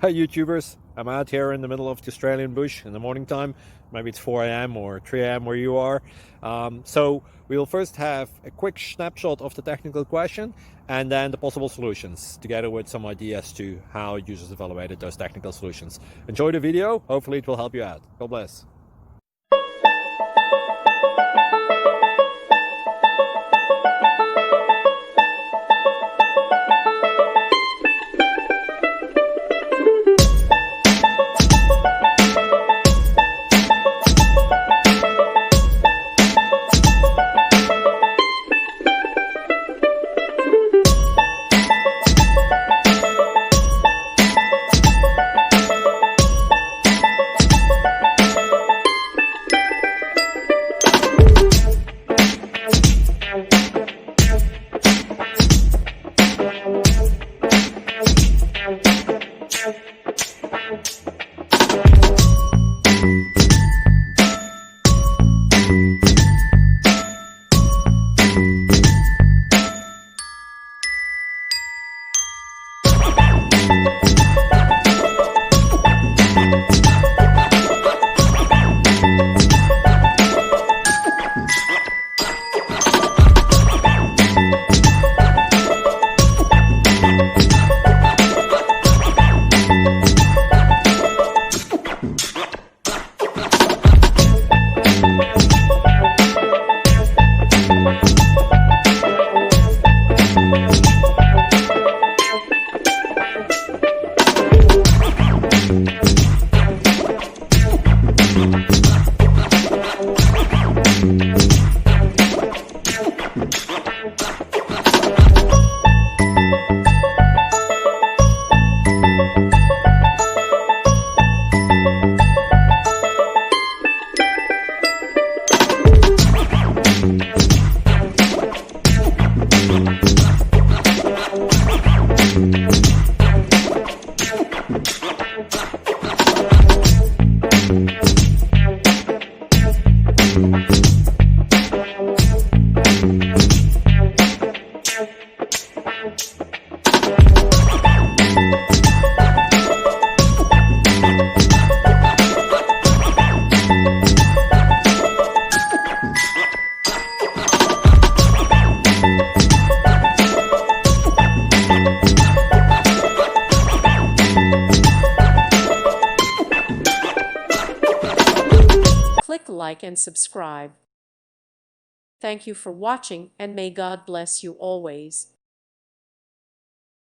Hi YouTubers, I'm out here in the middle of the Australian bush in the morning time. Maybe it's 4 a.m. or 3 a.m. where you are. So we'll first have a quick snapshot of the technical question and then the possible solutions, together with some ideas to how users evaluated those technical solutions. Enjoy the video, hopefully it will help you out. God bless. Click like and subscribe. Thank you for watching, and may God bless you always.